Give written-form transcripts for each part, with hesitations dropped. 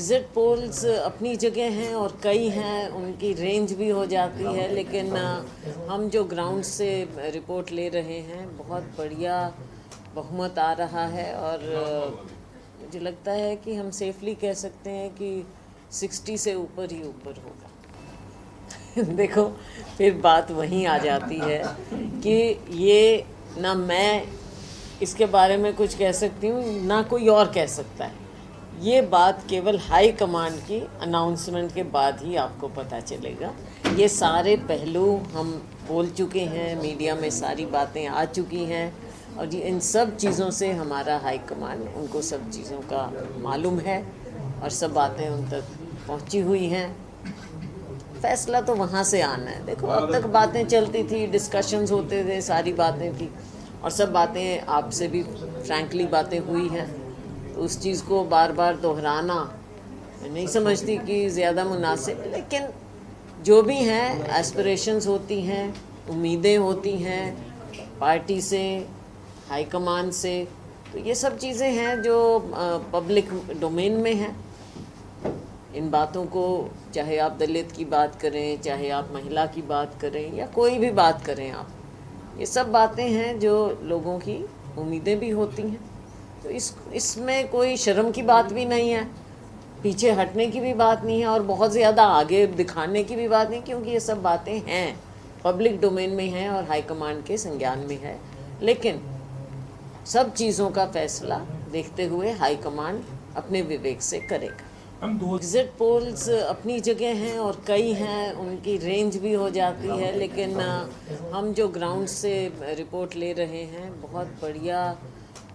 Exit poles अपनी जगह हैं और कई हैं, उनकी रेंज भी हो जाती है, लेकिन हम जो ग्राउंड से रिपोर्ट ले रहे हैं बहुत बढ़िया बहुमत आ रहा है और मुझे लगता है कि हम सेफली कह सकते हैं कि 60 से ऊपर ही ऊपर होगा। देखो, फिर बात वहीं आ जाती है कि ये ना मैं इसके बारे में कुछ कह सकती हूँ ना कोई और कह सकता है। ये बात केवल हाई कमांड की अनाउंसमेंट के बाद ही आपको पता चलेगा। ये सारे पहलू हम बोल चुके हैं, मीडिया में सारी बातें आ चुकी हैं और इन सब चीज़ों से हमारा हाई कमांड उनको सब चीज़ों का मालूम है और सब बातें उन तक पहुंची हुई हैं। फैसला तो वहाँ से आना है। देखो, अब तक बातें चलती थी, डिस्कशंस होते थे, सारी बातें थी और सब बातें आपसे भी फ्रैंकली बातें हुई हैं, तो उस चीज़ को बार बार दोहराना मैं नहीं समझती कि ज़्यादा मुनासिब। लेकिन जो भी हैं, एस्पिरेशंस होती हैं, उम्मीदें होती हैं पार्टी से, हाईकमान से, तो ये सब चीज़ें हैं जो पब्लिक डोमेन में हैं। इन बातों को चाहे आप दलित की बात करें, चाहे आप महिला की बात करें या कोई भी बात करें आप, ये सब बातें हैं जो लोगों की उम्मीदें भी होती हैं। तो इसमें कोई शर्म की बात भी नहीं है, पीछे हटने की भी बात नहीं है और बहुत ज़्यादा आगे दिखाने की भी बात नहीं, क्योंकि ये सब बातें हैं, पब्लिक डोमेन में हैं और हाईकमांड के संज्ञान में है। लेकिन सब चीज़ों का फैसला देखते हुए हाईकमांड अपने विवेक से करेगा। एग्ज़िट पोल्स अपनी जगह हैं और कई हैं, उनकी रेंज भी हो जाती है, लेकिन हम जो ग्राउंड से रिपोर्ट ले रहे हैं बहुत बढ़िया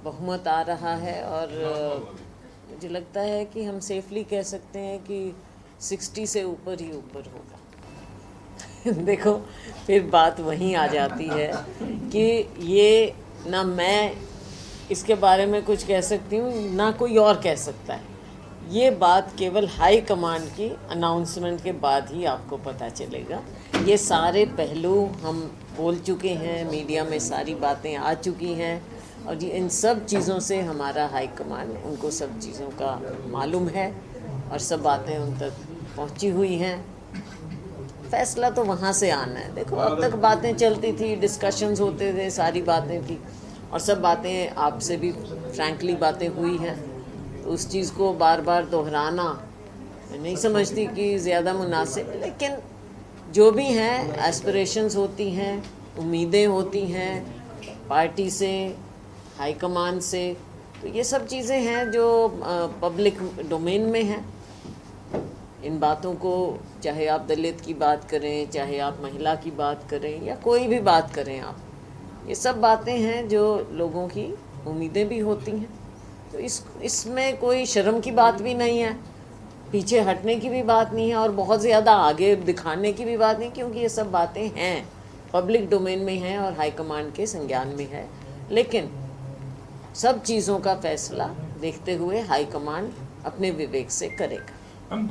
बहुमत आ रहा है और मुझे लगता है कि हम सेफली कह सकते हैं कि 60 से ऊपर ही ऊपर होगा। देखो, फिर बात वहीं आ जाती है कि ये ना मैं इसके बारे में कुछ कह सकती हूँ ना कोई और कह सकता है। ये बात केवल हाई कमांड की अनाउंसमेंट के बाद ही आपको पता चलेगा। ये सारे पहलू हम बोल चुके हैं, मीडिया में सारी बातें आ चुकी हैं और इन सब चीज़ों से हमारा हाई कमांड उनको सब चीज़ों का मालूम है और सब बातें उन तक पहुंची हुई हैं। फैसला तो वहाँ से आना है। देखो, अब तक बातें चलती थी, डिस्कशंस होते थे, सारी बातें थी और सब बातें आपसे भी फ्रैंकली बातें हुई हैं, तो उस चीज़ को बार बार दोहराना मैं नहीं समझती कि ज़्यादा मुनासिब। लेकिन जो भी हैं, एस्पिरेशंस होती हैं, उम्मीदें होती हैं पार्टी से, हाईकमान से, तो ये सब चीज़ें हैं जो पब्लिक डोमेन में हैं। इन बातों को चाहे आप दलित की बात करें, चाहे आप महिला की बात करें या कोई भी बात करें आप, ये सब बातें हैं जो लोगों की उम्मीदें भी होती हैं। तो इसमें कोई शर्म की बात भी नहीं है, पीछे हटने की भी बात नहीं है और बहुत ज़्यादा आगे दिखाने की भी बात नहीं, क्योंकि ये सब बातें हैं, पब्लिक डोमेन में हैं और हाईकमांड के संज्ञान में है। लेकिन सब चीज़ों का फैसला देखते हुए हाईकमांड अपने विवेक से करेगा। हम